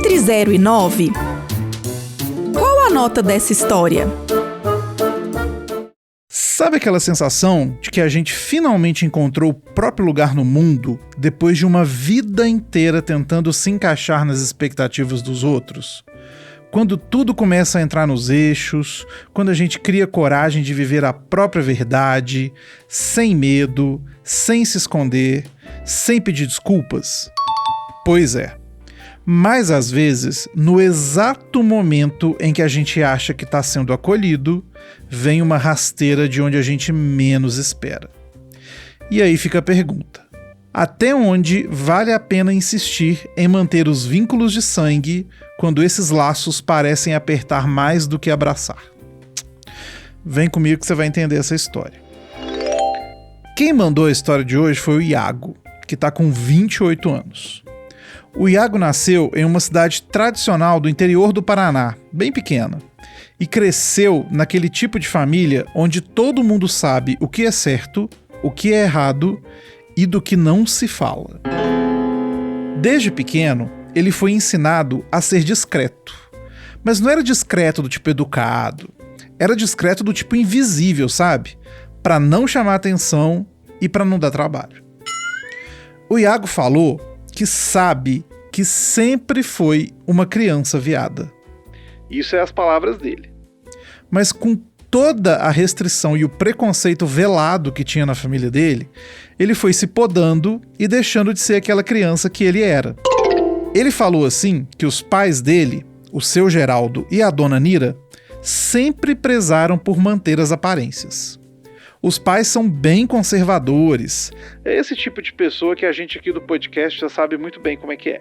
Entre 0 e 9, qual a nota dessa história? Sabe aquela sensação de que a gente finalmente encontrou o próprio lugar no mundo depois de uma vida inteira tentando se encaixar nas expectativas dos outros? Quando tudo começa a entrar nos eixos, quando a gente cria coragem de viver a própria verdade, sem medo, sem se esconder, sem pedir desculpas? Pois é. Mas às vezes, no exato momento em que a gente acha que está sendo acolhido, vem uma rasteira de onde a gente menos espera. E aí fica a pergunta: até onde vale a pena insistir em manter os vínculos de sangue quando esses laços parecem apertar mais do que abraçar? Vem comigo que você vai entender essa história. Quem mandou a história de hoje foi o Iago, que está com 28 anos. O Iago nasceu em uma cidade tradicional do interior do Paraná, bem pequena, e cresceu naquele tipo de família onde todo mundo sabe o que é certo, o que é errado e do que não se fala. Desde pequeno, ele foi ensinado a ser discreto. Mas não era discreto do tipo educado, era discreto do tipo invisível, sabe? Para não chamar atenção e para não dar trabalho. O Iago falou que sabe que sempre foi uma criança viada. Isso é as palavras dele. Mas com toda a restrição e o preconceito velado que tinha na família dele, ele foi se podando e deixando de ser aquela criança que ele era. Ele falou assim que os pais dele, o seu Geraldo e a dona Nira, sempre prezaram por manter as aparências. Os pais são bem conservadores. É esse tipo de pessoa que a gente aqui do podcast já sabe muito bem como é que é.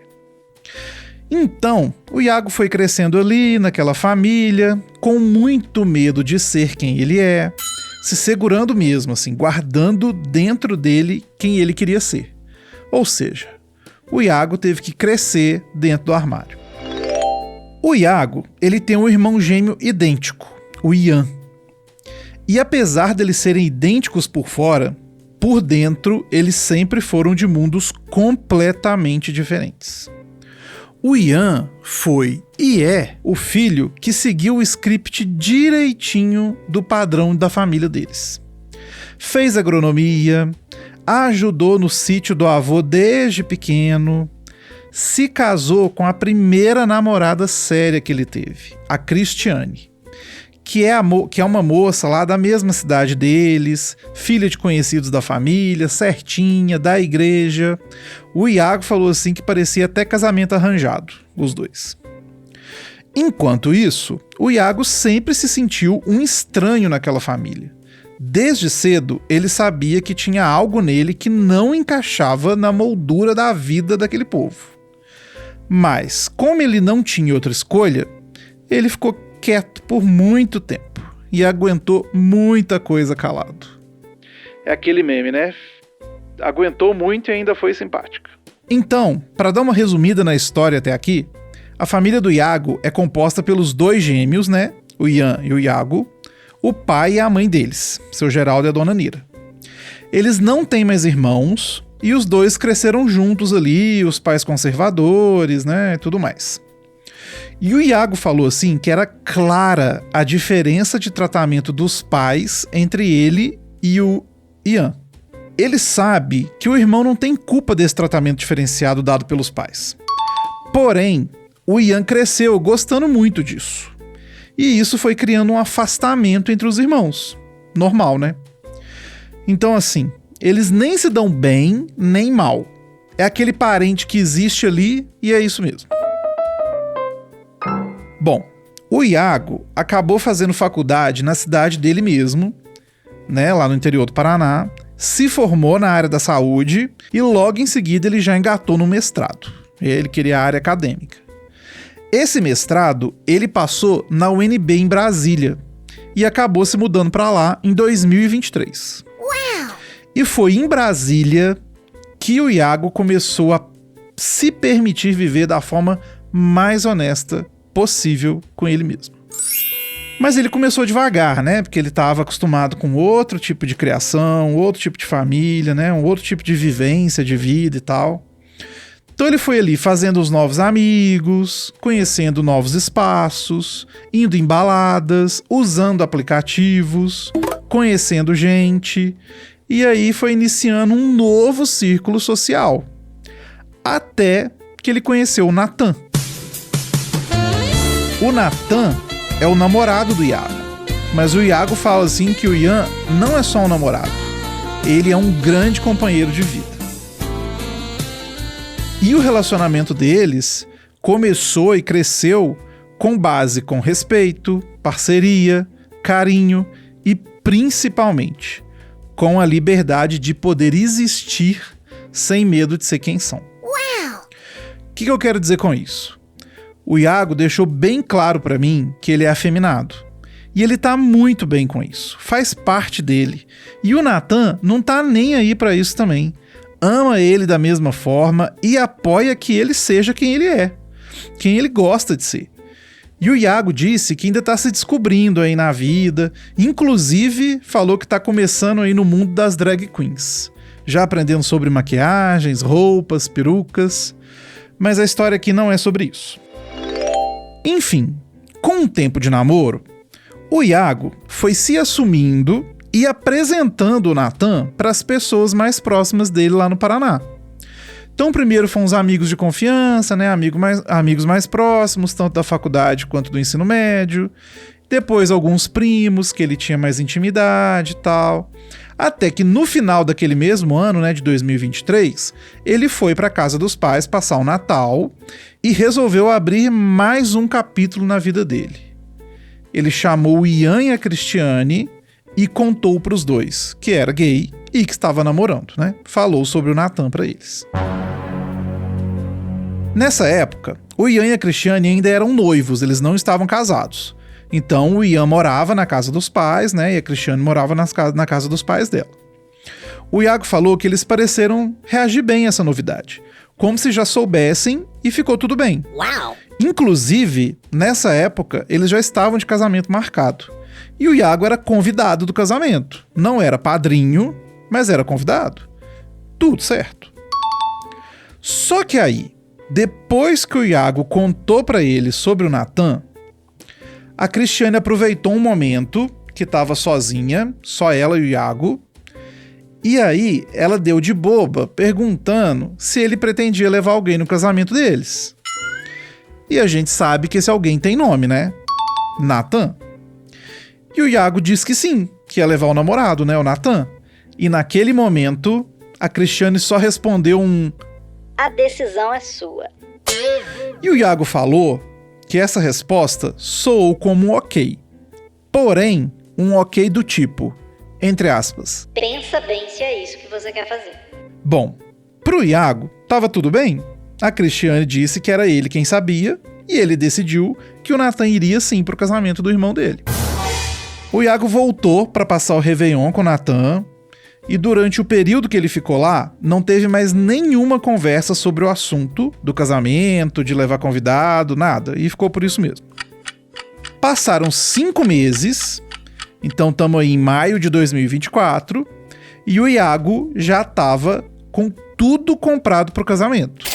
Então, o Iago foi crescendo ali, naquela família, com muito medo de ser quem ele é, se segurando mesmo, assim, guardando dentro dele quem ele queria ser. Ou seja, o Iago teve que crescer dentro do armário. O Iago, ele tem um irmão gêmeo idêntico, o Ian. E apesar deles serem idênticos por fora, por dentro eles sempre foram de mundos completamente diferentes. O Ian foi e é o filho que seguiu o script direitinho do padrão da família deles. Fez agronomia, ajudou no sítio do avô desde pequeno, se casou com a primeira namorada séria que ele teve, a Cristiane, que é uma moça lá da mesma cidade deles, filha de conhecidos da família, certinha, da igreja. O Iago falou assim que parecia até casamento arranjado, os dois. Enquanto isso, o Iago sempre se sentiu um estranho naquela família. Desde cedo, ele sabia que tinha algo nele que não encaixava na moldura da vida daquele povo. Mas, como ele não tinha outra escolha, ele ficou quieto por muito tempo e aguentou muita coisa calado. É aquele meme, né? Aguentou muito e ainda foi simpática. Então, para dar uma resumida na história até aqui, a família do Iago é composta pelos dois gêmeos, né? O Ian e o Iago, o pai e a mãe deles, seu Geraldo e a dona Nira. Eles não têm mais irmãos e os dois cresceram juntos ali, os pais conservadores, né? E tudo mais. E o Iago falou assim que era clara a diferença de tratamento dos pais entre ele e o Ian. Ele sabe que o irmão não tem culpa desse tratamento diferenciado dado pelos pais. Porém, o Ian cresceu gostando muito disso. E isso foi criando um afastamento entre os irmãos. Normal, né? Então, assim, eles nem se dão bem, nem mal. É aquele parente que existe ali e é isso mesmo. Bom, o Iago acabou fazendo faculdade na cidade dele mesmo, né, lá no interior do Paraná, se formou na área da saúde e logo em seguida ele já engatou no mestrado. Ele queria a área acadêmica. Esse mestrado ele passou na UNB em Brasília e acabou se mudando para lá em 2023. Uau! E foi em Brasília que o Iago começou a se permitir viver da forma mais honesta possível com ele mesmo. Mas ele começou devagar, né? Porque ele estava acostumado com outro tipo de criação, outro tipo de família, né? Um outro tipo de vivência, de vida e tal. Então ele foi ali fazendo os novos amigos, conhecendo novos espaços, indo em baladas, usando aplicativos, conhecendo gente, e aí foi iniciando um novo círculo social. Até que ele conheceu o Natan. O Natan é o namorado do Iago, mas o Iago fala assim que o Ian não é só um namorado, ele é um grande companheiro de vida. E o relacionamento deles começou e cresceu com base com respeito, parceria, carinho e, principalmente, com a liberdade de poder existir sem medo de ser quem são. Uau! O que eu quero dizer com isso? O Iago deixou bem claro para mim que ele é afeminado. E ele tá muito bem com isso. Faz parte dele. E o Natan não tá nem aí para isso também. Ama ele da mesma forma e apoia que ele seja quem ele é, quem ele gosta de ser. E o Iago disse que ainda está se descobrindo aí na vida, inclusive falou que está começando aí no mundo das drag queens, já aprendendo sobre maquiagens, roupas, perucas, mas a história aqui não é sobre isso. Enfim, com um tempo de namoro, o Iago foi se assumindo e apresentando o Natan para as pessoas mais próximas dele lá no Paraná. Então, primeiro foram os amigos de confiança, né? Amigos mais próximos, tanto da faculdade quanto do ensino médio. Depois, alguns primos que ele tinha mais intimidade e tal. Até que no final daquele mesmo ano, né, de 2023, ele foi para a casa dos pais passar o Natal e resolveu abrir mais um capítulo na vida dele. Ele chamou o Ian e a Cristiane e contou para os dois que era gay e que estava namorando, né? Falou sobre o Natan para eles. Nessa época, o Ian e a Cristiane ainda eram noivos, eles não estavam casados. Então o Ian morava na casa dos pais, né? E a Cristiane morava na casa dos pais dela. O Iago falou que eles pareceram reagir bem a essa novidade, como se já soubessem e ficou tudo bem. Uau! Inclusive, nessa época, eles já estavam de casamento marcado. E o Iago era convidado do casamento. Não era padrinho, mas era convidado. Tudo certo. Só que aí, depois que o Iago contou pra ele sobre o Natan, a Cristiane aproveitou um momento que estava sozinha, só ela e o Iago, e aí ela deu de boba perguntando se ele pretendia levar alguém no casamento deles. E a gente sabe que esse alguém tem nome, né? Natan. E o Iago disse que sim, que ia levar o namorado, né, o Natan. E naquele momento, a Cristiane só respondeu um: a decisão é sua. E o Iago falou que essa resposta soou como um ok. Porém, um ok do tipo, entre aspas, pensa bem se é isso que você quer fazer. Bom, pro Iago, tava tudo bem. A Cristiane disse que era ele quem sabia, e ele decidiu que o Natan iria sim pro casamento do irmão dele. O Iago voltou para passar o Réveillon com o Natan, e durante o período que ele ficou lá, não teve mais nenhuma conversa sobre o assunto do casamento, de levar convidado, nada, e ficou por isso mesmo. Passaram 5 meses, então estamos aí em maio de 2024, e o Iago já estava com tudo comprado para o casamento.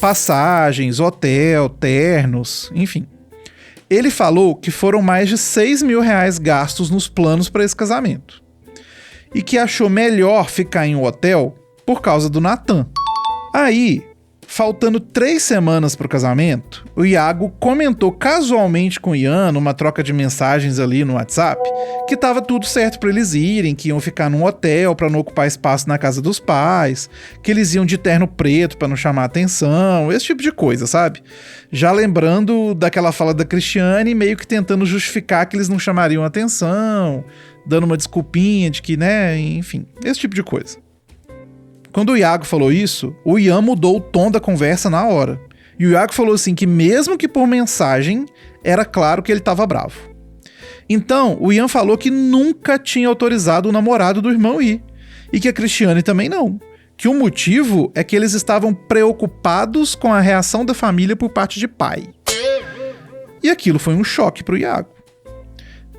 Passagens, hotel, ternos, enfim. Ele falou que foram mais de R$6 mil gastos nos planos para esse casamento. E que achou melhor ficar em um hotel por causa do Natan. Aí, faltando 3 semanas para o casamento, o Iago comentou casualmente com o Ian, numa troca de mensagens ali no WhatsApp, que estava tudo certo para eles irem, que iam ficar num hotel para não ocupar espaço na casa dos pais, que eles iam de terno preto para não chamar atenção, esse tipo de coisa, sabe? Já lembrando daquela fala da Cristiane, meio que tentando justificar que eles não chamariam atenção, dando uma desculpinha de que, né, enfim, esse tipo de coisa. Quando o Iago falou isso, o Ian mudou o tom da conversa na hora. E o Iago falou assim que mesmo que por mensagem, era claro que ele estava bravo. Então, o Ian falou que nunca tinha autorizado o namorado do irmão ir. E que a Cristiane também não. Que o motivo é que eles estavam preocupados com a reação da família por parte de pai. E aquilo foi um choque pro Iago.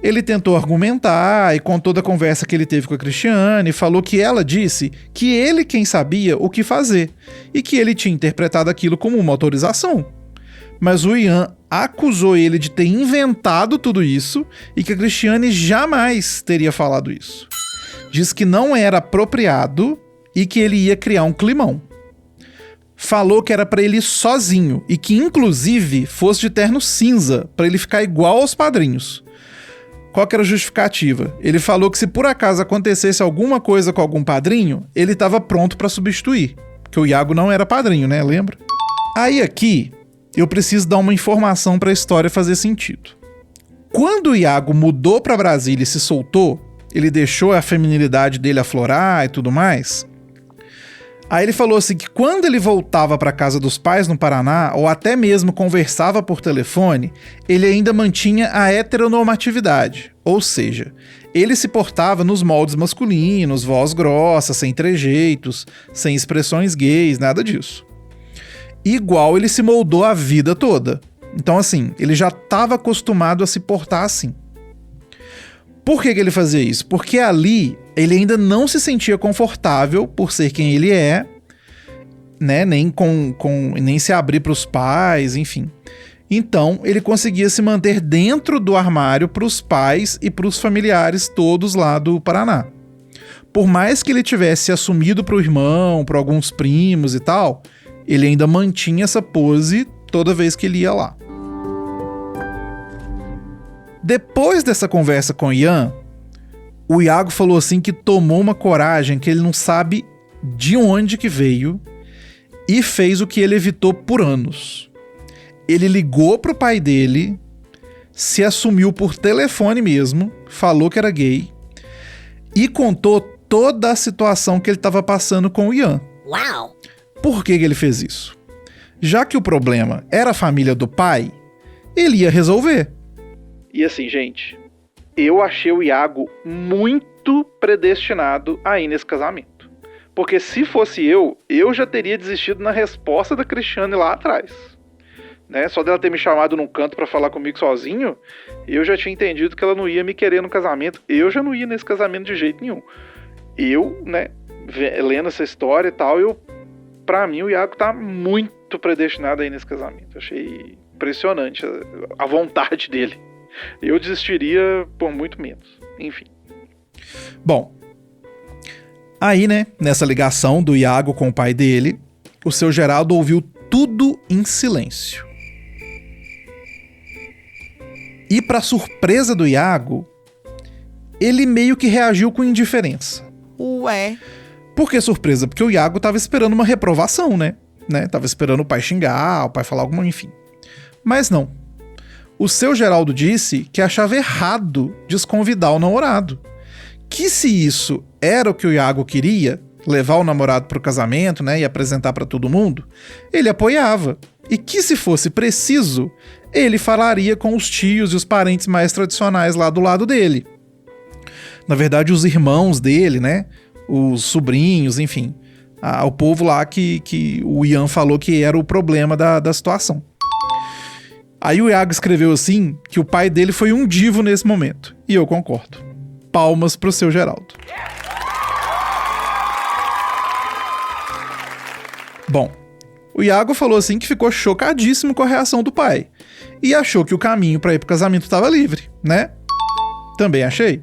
Ele tentou argumentar e contou da conversa que ele teve com a Cristiane, falou que ela disse que ele quem sabia o que fazer e que ele tinha interpretado aquilo como uma autorização. Mas o Ian acusou ele de ter inventado tudo isso e que a Cristiane jamais teria falado isso. Diz que não era apropriado e que ele ia criar um climão. Falou que era pra ele ir sozinho e que inclusive fosse de terno cinza, pra ele ficar igual aos padrinhos. Qual que era a justificativa? Ele falou que se por acaso acontecesse alguma coisa com algum padrinho, ele estava pronto pra substituir. Porque o Iago não era padrinho, né? Lembra? Aí aqui, eu preciso dar uma informação pra história fazer sentido. Quando o Iago mudou pra Brasília e se soltou, ele deixou a feminilidade dele aflorar e tudo mais. Aí ele falou assim que quando ele voltava para casa dos pais no Paraná, ou até mesmo conversava por telefone, ele ainda mantinha a heteronormatividade. Ou seja, ele se portava nos moldes masculinos, voz grossa, sem trejeitos, sem expressões gays, nada disso. Igual ele se moldou a vida toda. Então assim, ele já estava acostumado a se portar assim. Por que ele fazia isso? Porque ali ele ainda não se sentia confortável por ser quem ele é, né? Nem se abrir para os pais, enfim. Então ele conseguia se manter dentro do armário para os pais e para os familiares todos lá do Paraná. Por mais que ele tivesse assumido para o irmão, para alguns primos e tal, ele ainda mantinha essa pose toda vez que ele ia lá. Depois dessa conversa com o Ian, o Iago falou assim que tomou uma coragem que ele não sabe de onde que veio e fez o que ele evitou por anos. Ele ligou pro pai dele, se assumiu por telefone mesmo, falou que era gay e contou toda a situação que ele estava passando com o Ian. Uau! Por que ele fez isso? Já que o problema era a família do pai, ele ia resolver. E assim, gente, eu achei o Iago muito predestinado a ir nesse casamento. Porque se fosse eu já teria desistido na resposta da Cristiane lá atrás. Né? Só dela ter me chamado num canto pra falar comigo sozinho, eu já tinha entendido que ela não ia me querer no casamento. Eu já não ia nesse casamento de jeito nenhum. Eu, né, lendo essa história e tal, pra mim o Iago tá muito predestinado a ir nesse casamento. Eu achei impressionante a vontade dele. Eu desistiria por muito menos. Enfim. Bom, aí, né, nessa ligação do Iago com o pai dele, o seu Geraldo ouviu tudo em silêncio. E pra surpresa do Iago, ele meio que reagiu com indiferença. Ué? Por que surpresa? Porque o Iago tava esperando uma reprovação, né? Tava esperando o pai xingar, o pai falar alguma, enfim. Mas não. O seu Geraldo disse que achava errado desconvidar o namorado. Que se isso era o que o Iago queria, levar o namorado pro casamento, né, e apresentar pra todo mundo, ele apoiava. E que se fosse preciso, ele falaria com os tios e os parentes mais tradicionais lá do lado dele. Na verdade, os irmãos dele, né, os sobrinhos, enfim, o povo lá que o Ian falou que era o problema da situação. Aí o Iago escreveu assim que o pai dele foi um divo nesse momento. E eu concordo. Palmas pro seu Geraldo. Bom, o Iago falou assim que ficou chocadíssimo com a reação do pai. E achou que o caminho pra ir pro casamento estava livre, né? Também achei.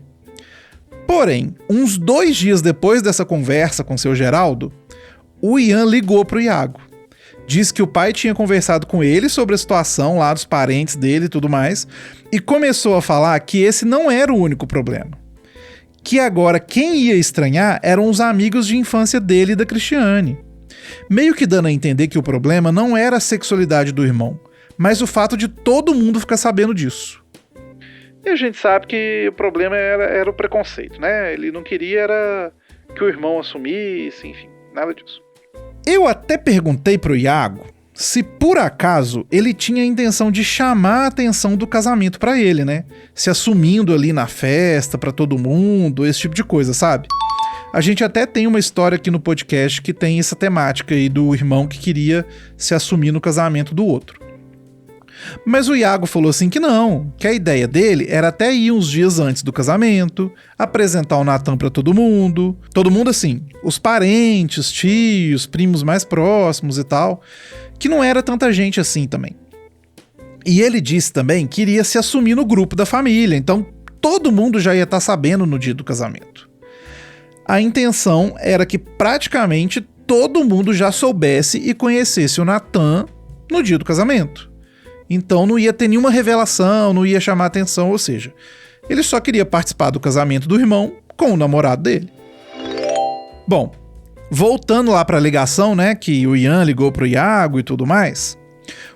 Porém, uns 2 dias depois dessa conversa com seu Geraldo, o Ian ligou pro Iago. Disse que o pai tinha conversado com ele sobre a situação lá dos parentes dele e tudo mais, e começou a falar que esse não era o único problema. Que agora quem ia estranhar eram os amigos de infância dele e da Cristiane. Meio que dando a entender que o problema não era a sexualidade do irmão, mas o fato de todo mundo ficar sabendo disso. E a gente sabe que o problema era o preconceito, né? Ele não queria era que o irmão assumisse, enfim, nada disso. Eu até perguntei pro Iago se por acaso ele tinha a intenção de chamar a atenção do casamento pra ele, né? Se assumindo ali na festa pra todo mundo, esse tipo de coisa, sabe? A gente até tem uma história aqui no podcast que tem essa temática aí do irmão que queria se assumir no casamento do outro. Mas o Iago falou assim que não, que a ideia dele era até ir uns dias antes do casamento, apresentar o Natan pra todo mundo assim, os parentes, tios, primos mais próximos e tal, que não era tanta gente assim também. E ele disse também que iria se assumir no grupo da família, então todo mundo já ia estar sabendo no dia do casamento. A intenção era que praticamente todo mundo já soubesse e conhecesse o Natan no dia do casamento. Então não ia ter nenhuma revelação, não ia chamar atenção, ou seja, ele só queria participar do casamento do irmão com o namorado dele. Bom, voltando lá para a ligação, né, que o Ian ligou pro Iago e tudo mais,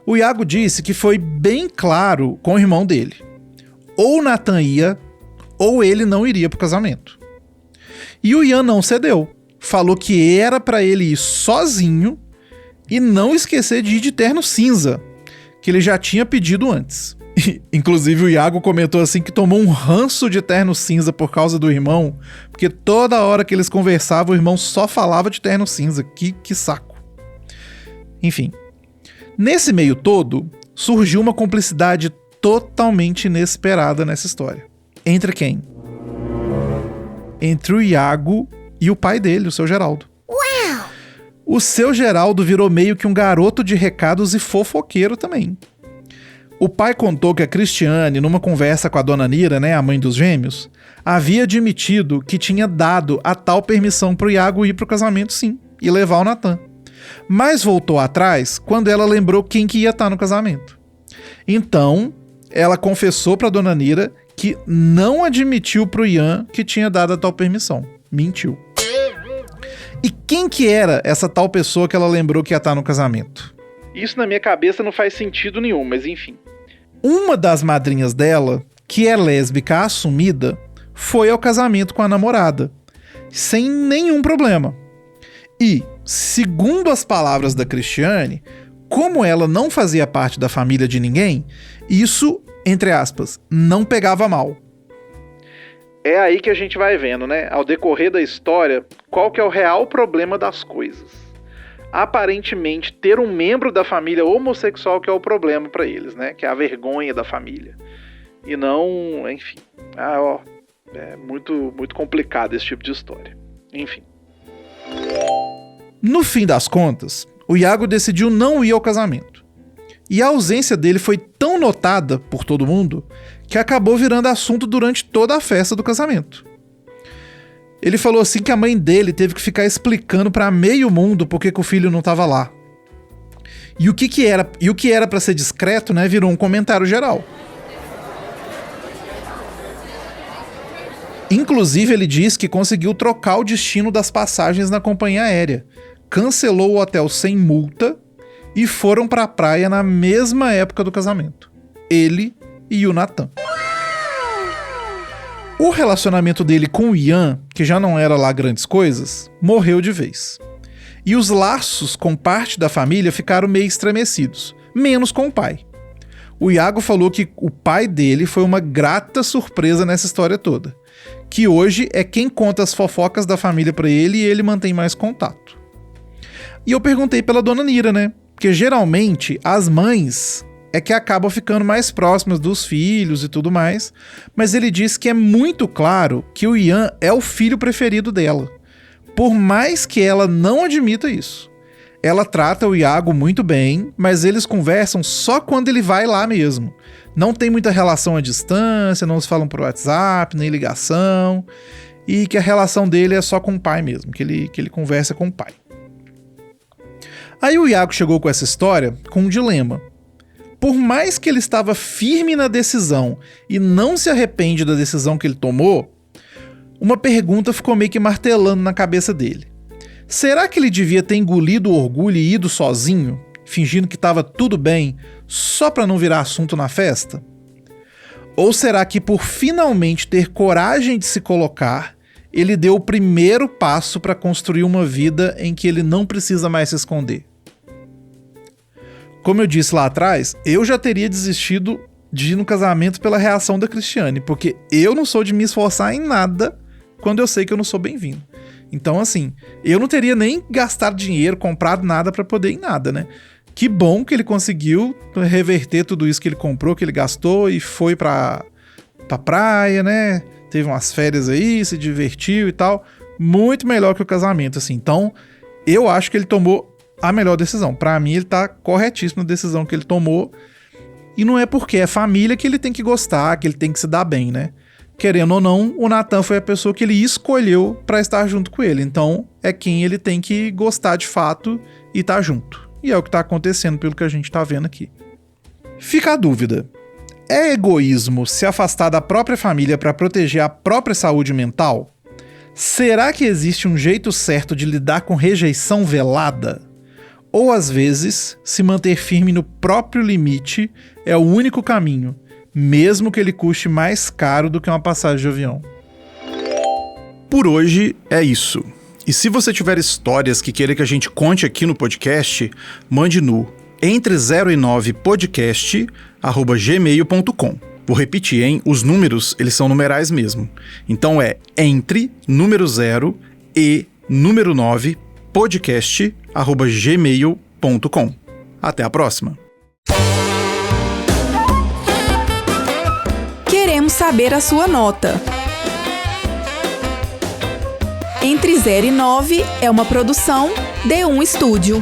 o Iago disse que foi bem claro com o irmão dele. Ou o Natan ia, ou ele não iria pro casamento. E o Ian não cedeu. Falou que era para ele ir sozinho e não esquecer de ir de terno cinza, que ele já tinha pedido antes. Inclusive o Iago comentou assim que tomou um ranço de terno cinza por causa do irmão, porque toda hora que eles conversavam o irmão só falava de terno cinza. Que saco. Enfim, nesse meio todo surgiu uma cumplicidade totalmente inesperada nessa história. Entre quem? Entre o Iago e o pai dele, o seu Geraldo. Uau! O seu Geraldo virou meio que um garoto de recados e fofoqueiro também. O pai contou que a Cristiane, numa conversa com a dona Nira, né, a mãe dos gêmeos, havia admitido que tinha dado a tal permissão pro Iago ir pro casamento sim, e levar o Natan. Mas voltou atrás quando ela lembrou quem que ia estar no casamento. Então, ela confessou pra dona Nira que não admitiu pro Ian que tinha dado a tal permissão. Mentiu. E quem que era essa tal pessoa que ela lembrou que ia estar no casamento? Isso na minha cabeça não faz sentido nenhum, mas enfim. Uma das madrinhas dela, que é lésbica assumida, foi ao casamento com a namorada, sem nenhum problema. E, segundo as palavras da Cristiane, como ela não fazia parte da família de ninguém, isso, entre aspas, não pegava mal. É aí que a gente vai vendo, né, ao decorrer da história, qual que é o real problema das coisas. Aparentemente, ter um membro da família homossexual que é o problema pra eles, né, que é a vergonha da família. E não, enfim, é muito complicado esse tipo de história. Enfim. No fim das contas, o Iago decidiu não ir ao casamento. E a ausência dele foi tão notada por todo mundo que acabou virando assunto durante toda a festa do casamento. Ele falou assim que a mãe dele teve que ficar explicando para meio mundo por que o filho não estava lá. E o que era para ser discreto, né, virou um comentário geral. Inclusive, ele diz que conseguiu trocar o destino das passagens na companhia aérea, cancelou o hotel sem multa e foram para a praia na mesma época do casamento. Ele e o Natan. O relacionamento dele com o Ian, que já não era lá grandes coisas, morreu de vez. E os laços com parte da família ficaram meio estremecidos, menos com o pai. O Iago falou que o pai dele foi uma grata surpresa nessa história toda, que hoje é quem conta as fofocas da família pra ele e ele mantém mais contato. E eu perguntei pela dona Nira, né? Porque geralmente as mães é que acabam ficando mais próximas dos filhos e tudo mais, mas ele disse que é muito claro que o Ian é o filho preferido dela, por mais que ela não admita isso. Ela trata o Iago muito bem, mas eles conversam só quando ele vai lá mesmo. Não tem muita relação à distância, não se falam por WhatsApp, nem ligação, e que a relação dele é só com o pai mesmo, que ele conversa com o pai. Aí o Iago chegou com essa história com um dilema. Por mais que ele estava firme na decisão e não se arrepende da decisão que ele tomou, uma pergunta ficou meio que martelando na cabeça dele. Será que ele devia ter engolido o orgulho e ido sozinho, fingindo que estava tudo bem, só para não virar assunto na festa? Ou será que por finalmente ter coragem de se colocar, ele deu o primeiro passo para construir uma vida em que ele não precisa mais se esconder? Como eu disse lá atrás, eu já teria desistido de ir no casamento pela reação da Cristiane, porque eu não sou de me esforçar em nada quando eu sei que eu não sou bem-vindo. Então, assim, eu não teria nem gastado dinheiro, comprado nada pra poder ir em nada, né? Que bom que ele conseguiu reverter tudo isso que ele comprou, que ele gastou e foi pra praia, né? Teve umas férias aí, se divertiu e tal. Muito melhor que o casamento, assim. Então, eu acho que ele tomou a melhor decisão. Pra mim, ele tá corretíssimo na decisão que ele tomou. E não é porque é família que ele tem que gostar, que ele tem que se dar bem, né? Querendo ou não, o Nathan foi a pessoa que ele escolheu pra estar junto com ele. Então, é quem ele tem que gostar de fato e tá junto. E é o que tá acontecendo pelo que a gente tá vendo aqui. Fica a dúvida. É egoísmo se afastar da própria família pra proteger a própria saúde mental? Será que existe um jeito certo de lidar com rejeição velada? Ou às vezes, se manter firme no próprio limite é o único caminho, mesmo que ele custe mais caro do que uma passagem de avião? Por hoje é isso. E se você tiver histórias que queira que a gente conte aqui no podcast, mande no entre0e9podcast@gmail.com. Vou repetir, hein? Os números, eles são numerais mesmo. Então é entre número 0 e número 9 podcast@gmail.com. Até a próxima. Queremos saber a sua nota. Entre 0 e 9 é uma produção D1 Estúdio.